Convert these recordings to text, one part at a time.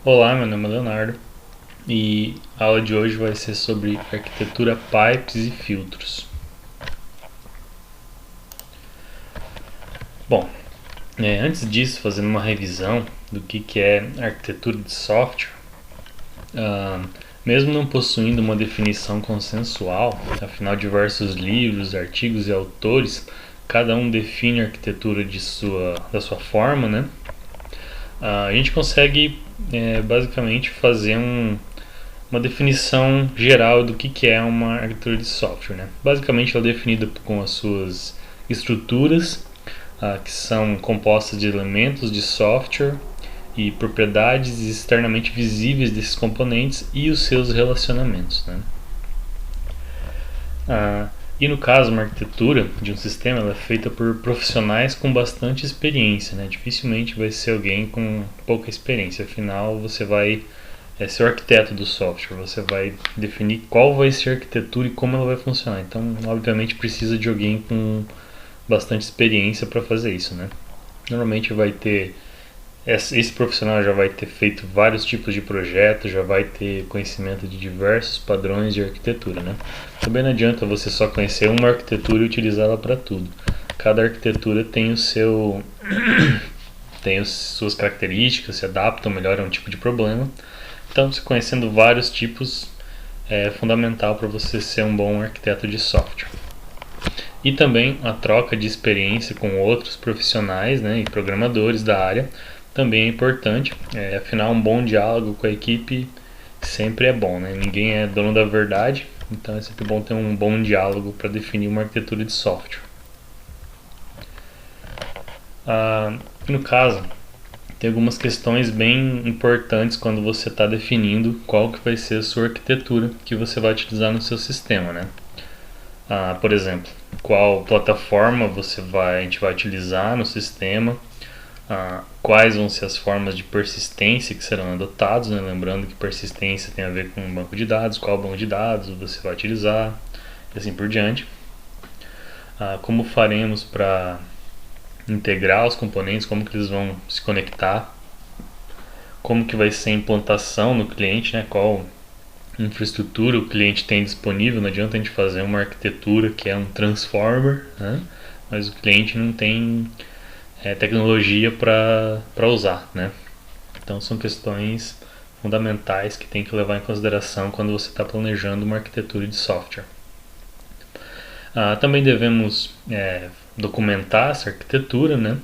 Olá, meu nome é Leonardo e a aula de hoje vai ser sobre arquitetura pipes e filtros. Bom, antes disso, fazendo uma revisão do que é arquitetura de software, ah, mesmo não possuindo uma definição consensual, afinal diversos livros, artigos e autores, cada um define a arquitetura da sua forma, né? A gente consegue basicamente fazer uma definição geral do que é uma arquitetura de software, né? Basicamente ela é definida com as suas estruturas, que são compostas de elementos de software e propriedades externamente visíveis desses componentes e os seus relacionamentos, né? E no caso, uma arquitetura de um sistema ela é feita por profissionais com bastante experiência, né? Dificilmente vai ser alguém com pouca experiência, afinal você vai ser o arquiteto do software, você vai definir qual vai ser a arquitetura e como ela vai funcionar. Então, obviamente, precisa de alguém com bastante experiência para fazer isso, né? Normalmente vai ter esse profissional já vai ter feito vários tipos de projetos, já vai ter conhecimento de diversos padrões de arquitetura, né? Também não adianta você só conhecer uma arquitetura e utilizá-la para tudo. Cada arquitetura tem tem as suas características, se adaptam melhor a um tipo de problema. Então, se conhecendo vários tipos é fundamental para você ser um bom arquiteto de software. E também a troca de experiência com outros profissionais, né, e programadores da área também é importante. Afinal, um bom diálogo com a equipe sempre é bom, né? Ninguém é dono da verdade, então é sempre bom ter um bom diálogo para definir uma arquitetura de software. No caso, tem algumas questões bem importantes quando você está definindo qual que vai ser a sua arquitetura que você vai utilizar no seu sistema, né? Por exemplo, qual plataforma a gente vai utilizar no sistema, quais vão ser as formas de persistência que serão adotadas, né? Lembrando que persistência tem a ver com banco de dados, qual banco de dados você vai utilizar e assim por diante. Como faremos para integrar os componentes, como que eles vão se conectar, como que vai ser a implantação no cliente, né? Qual infraestrutura o cliente tem disponível. Não adianta a gente fazer uma arquitetura que é um transformer, né? Mas o cliente não tem tecnologia para usar, né? Então são questões fundamentais que tem que levar em consideração quando você está planejando uma arquitetura de software. Também devemos documentar essa arquitetura, né?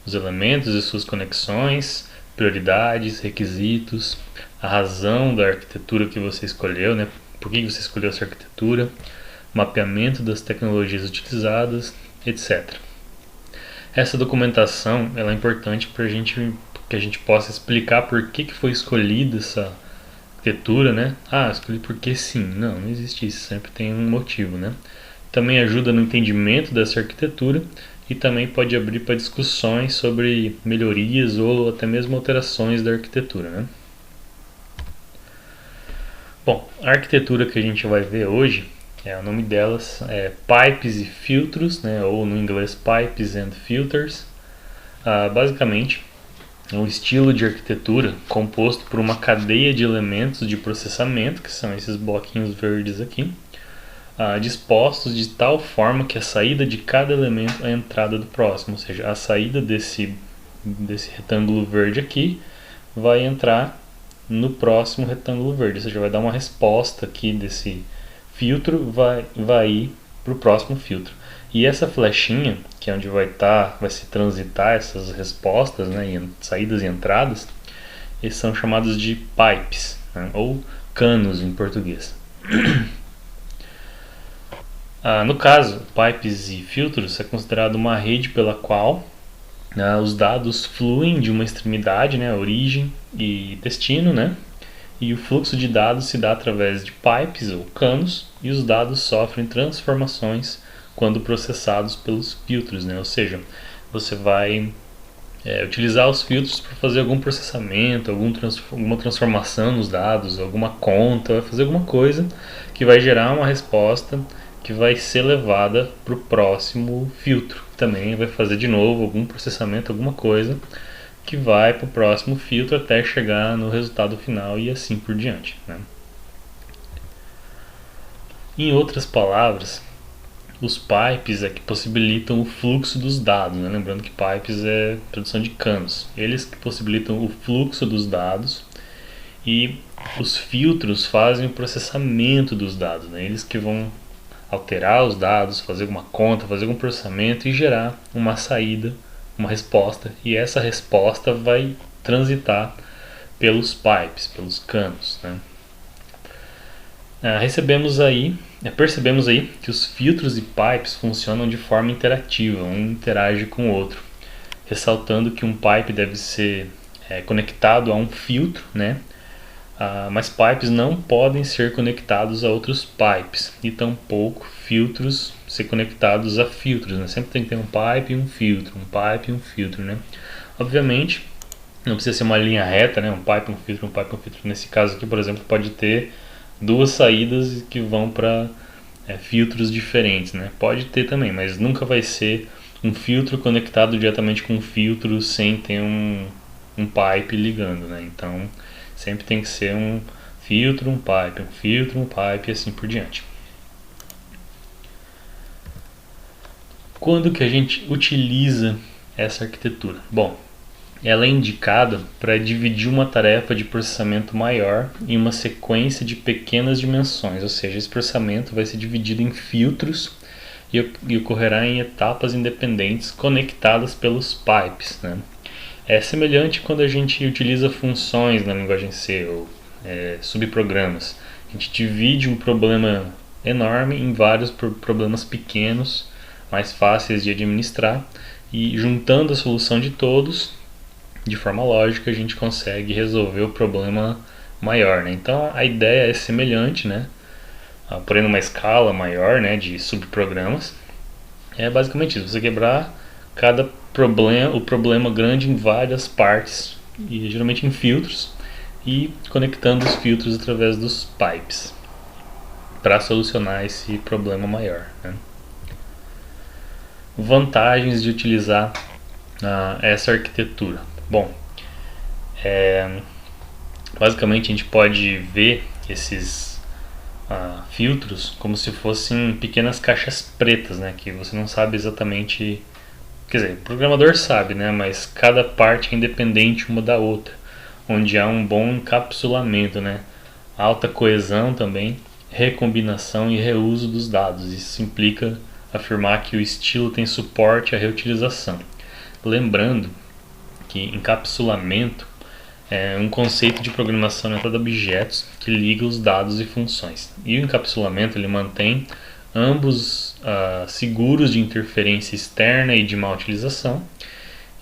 Os elementos e suas conexões, prioridades, requisitos, a razão da arquitetura que você escolheu, né? Por que você escolheu essa arquitetura, mapeamento das tecnologias utilizadas, etc. Essa documentação ela é importante para que a gente possa explicar por que foi escolhida essa arquitetura, né? Escolhi porque sim. Não existe isso, sempre tem um motivo, né? Também ajuda no entendimento dessa arquitetura e também pode abrir para discussões sobre melhorias ou até mesmo alterações da arquitetura, né? Bom, a arquitetura que a gente vai ver hoje, o nome delas é Pipes e Filtros, né? Ou no inglês Pipes and Filters. Basicamente, é um estilo de arquitetura composto por uma cadeia de elementos de processamento, que são esses bloquinhos verdes aqui, dispostos de tal forma que a saída de cada elemento é a entrada do próximo, ou seja, a saída desse retângulo verde aqui vai entrar no próximo retângulo verde, ou seja, vai dar uma resposta aqui desse filtro, vai ir para o próximo filtro. E essa flechinha, que é onde vai se transitar essas respostas, né, saídas e entradas, eles são chamados de pipes, né, ou canos em português. No caso, pipes e filtros é considerado uma rede pela qual os dados fluem de uma extremidade, né, origem e destino, né, e o fluxo de dados se dá através de pipes ou canos, e os dados sofrem transformações quando processados pelos filtros, né, ou seja, você vai utilizar os filtros para fazer algum processamento, alguma transformação nos dados, alguma conta, vai fazer alguma coisa que vai gerar uma resposta que vai ser levada para o próximo filtro. Também vai fazer de novo algum processamento, alguma coisa que vai para o próximo filtro até chegar no resultado final e assim por diante, né? Em outras palavras, os pipes é que possibilitam o fluxo dos dados, né? Lembrando que pipes é produção de canos. Eles que possibilitam o fluxo dos dados e os filtros fazem o processamento dos dados, né? Eles que vão alterar os dados, fazer alguma conta, fazer algum processamento e gerar uma saída, uma resposta. E essa resposta vai transitar pelos pipes, pelos canos, né? Percebemos aí que os filtros e pipes funcionam de forma interativa, um interage com o outro, ressaltando que um pipe deve ser conectado a um filtro, né? Mas pipes não podem ser conectados a outros pipes e tampouco filtros ser conectados a filtros, né? Sempre tem que ter um pipe e um filtro, um pipe e um filtro, né? Obviamente, não precisa ser uma linha reta, né? Um pipe, um filtro, um pipe, um filtro. Nesse caso aqui, por exemplo, pode ter duas saídas que vão para filtros diferentes, né? Pode ter também, mas nunca vai ser um filtro conectado diretamente com um filtro sem ter um pipe ligando, né? Então sempre tem que ser um filtro, um pipe, um filtro, um pipe e assim por diante. Quando que a gente utiliza essa arquitetura? Bom, ela é indicada para dividir uma tarefa de processamento maior em uma sequência de pequenas dimensões, ou seja, esse processamento vai ser dividido em filtros e ocorrerá em etapas independentes conectadas pelos pipes, né? É semelhante quando a gente utiliza funções na linguagem C ou subprogramas. A gente divide um problema enorme em vários problemas pequenos, mais fáceis de administrar, e juntando a solução de todos, de forma lógica, a gente consegue resolver o problema maior, né? Então a ideia é semelhante, né? Porém numa escala maior, né, de subprogramas. É basicamente isso, você quebrar o problema grande em várias partes, e geralmente em filtros, e conectando os filtros através dos pipes para solucionar esse problema maior, né? Vantagens de utilizar essa arquitetura. Bom, basicamente a gente pode ver esses filtros como se fossem pequenas caixas pretas, né, que você não sabe exatamente, quer dizer, o programador sabe, né, mas cada parte é independente uma da outra, onde há um bom encapsulamento, né, alta coesão também, recombinação e reuso dos dados. Isso implica afirmar que o estilo tem suporte à reutilização. Lembrando que encapsulamento é um conceito de programação orientada a objetos que liga os dados e funções. E o encapsulamento ele mantém ambos seguros de interferência externa e de má utilização.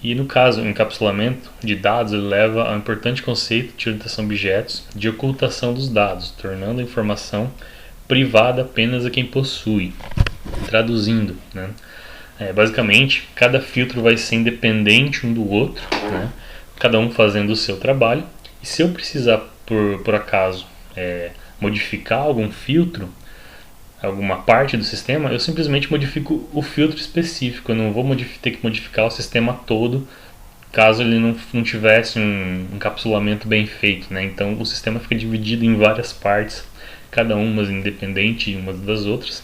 E no caso, o encapsulamento de dados ele leva ao importante conceito de orientação a objetos de ocultação dos dados, tornando a informação privada apenas a quem possui. Traduzindo, né? Basicamente, cada filtro vai ser independente um do outro, né? Cada um fazendo o seu trabalho. E se eu precisar, por acaso, modificar algum filtro, alguma parte do sistema, eu simplesmente modifico o filtro específico. Eu não vou ter que modificar o sistema todo caso ele não tivesse um encapsulamento bem feito, né? Então o sistema fica dividido em várias partes, cada uma independente umas das outras.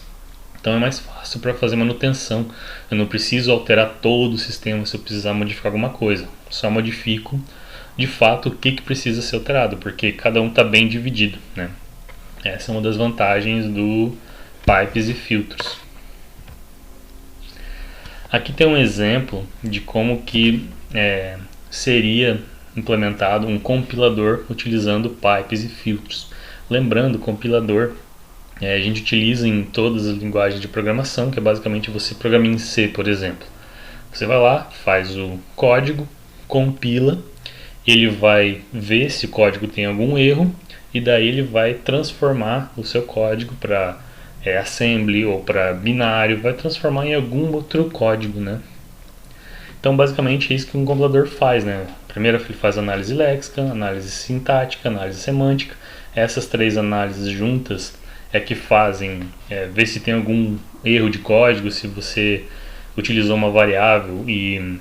Então é mais fácil para fazer manutenção. Eu não preciso alterar todo o sistema se eu precisar modificar alguma coisa. Só modifico de fato o que precisa ser alterado, porque cada um está bem dividido, né? Essa é uma das vantagens do pipes e filtros. Aqui tem um exemplo de como que seria implementado um compilador utilizando pipes e filtros. Lembrando, o compilador a gente utiliza em todas as linguagens de programação, que é basicamente você programa em C, por exemplo. Você vai lá, faz o código, compila, ele vai ver se o código tem algum erro e daí ele vai transformar o seu código para assembly ou para binário, vai transformar em algum outro código, né? Então basicamente é isso que um compilador faz, né? Primeiro ele faz análise léxica, análise sintática, análise semântica. Essas três análises juntas é que fazem ver se tem algum erro de código, se você utilizou uma variável e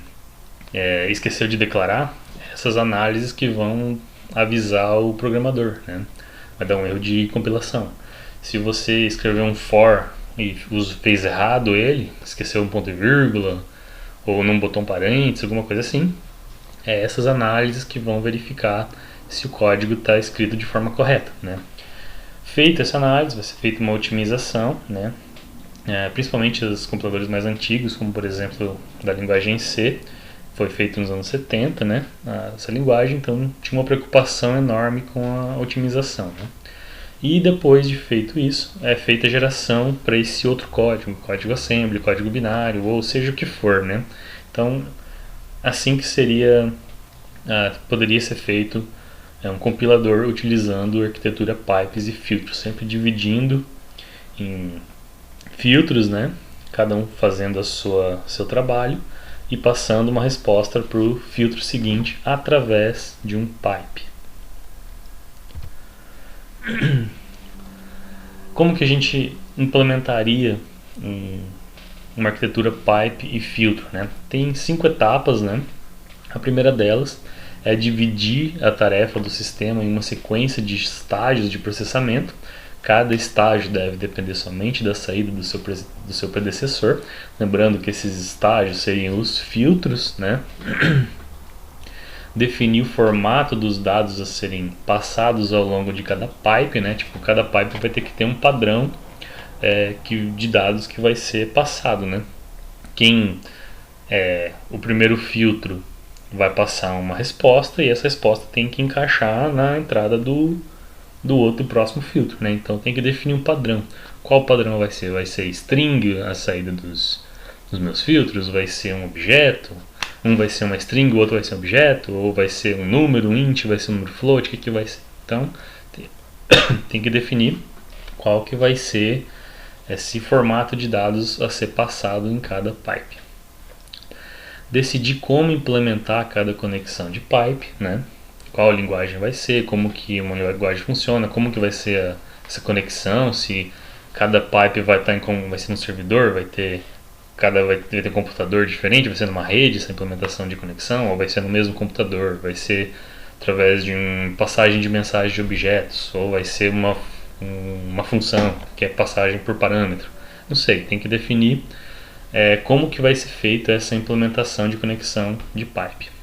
esqueceu de declarar. essas análises que vão avisar o programador, né? Vai dar um erro de compilação. Se você escreveu um for e fez errado ele, esqueceu um ponto e vírgula, ou não botou um parênteses, alguma coisa assim, é essas análises que vão verificar se o código está escrito de forma correta, né? Feita essa análise, vai ser feita uma otimização, né? Principalmente os compiladores mais antigos, como por exemplo da linguagem C, foi feito nos anos 70, né? Essa linguagem, então tinha uma preocupação enorme com a otimização, né? E depois de feito isso, é feita a geração para esse outro código, código assembly, código binário, ou seja o que for, né? Então, assim que poderia ser feito um compilador utilizando arquitetura pipes e filtros, sempre dividindo em filtros, né? Cada um fazendo seu trabalho e passando uma resposta para o filtro seguinte através de um pipe. Como que a gente implementaria uma arquitetura pipe e filtro, né? Tem 5 etapas, né? A primeira delas é dividir a tarefa do sistema em uma sequência de estágios de processamento. Cada estágio deve depender somente da saída do seu predecessor. Lembrando que esses estágios seriam os filtros, né? Definir o formato dos dados a serem passados ao longo de cada pipe, né? Tipo, cada pipe vai ter que ter um padrão de dados que vai ser passado, né? O primeiro filtro vai passar uma resposta e essa resposta tem que encaixar na entrada do outro próximo filtro, né? Então tem que definir um padrão. Qual padrão vai ser? Vai ser string a saída dos meus filtros? Vai ser um objeto? Um vai ser uma string, o outro vai ser um objeto? Ou vai ser um número, um int, vai ser um número float? O que vai ser? Então tem que definir qual que vai ser esse formato de dados a ser passado em cada pipe. Decidir como implementar cada conexão de pipe, né? Qual linguagem vai ser, como que uma linguagem funciona, como que vai ser essa conexão, se cada pipe vai ser no servidor, vai ter um computador diferente, vai ser numa rede essa implementação de conexão, ou vai ser no mesmo computador, vai ser através de uma passagem de mensagem de objetos, ou vai ser uma função que é passagem por parâmetro. Não sei, tem que definir como que vai ser feita essa implementação de conexão de pipe.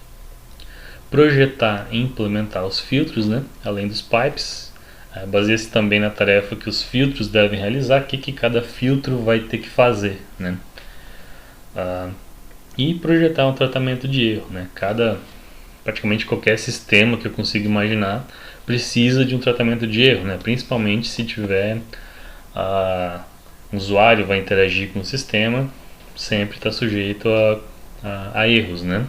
Projetar e implementar os filtros, né? Além dos pipes, baseia-se também na tarefa que os filtros devem realizar, o que cada filtro vai ter que fazer, né? E projetar um tratamento de erro, né? Praticamente qualquer sistema que eu consiga imaginar precisa de um tratamento de erro, né? Principalmente se tiver um usuário vai interagir com o sistema, sempre está sujeito a erros, né?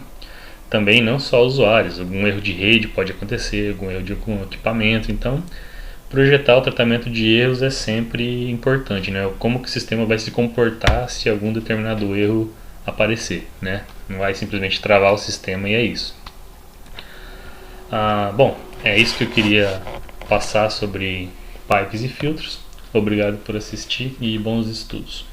Também não só usuários, algum erro de rede pode acontecer, algum erro de algum equipamento. Então, projetar o tratamento de erros é sempre importante, né? Como que o sistema vai se comportar se algum determinado erro aparecer, né? Não vai simplesmente travar o sistema e é isso. Bom, é isso que eu queria passar sobre pipes e filtros. Obrigado por assistir e bons estudos.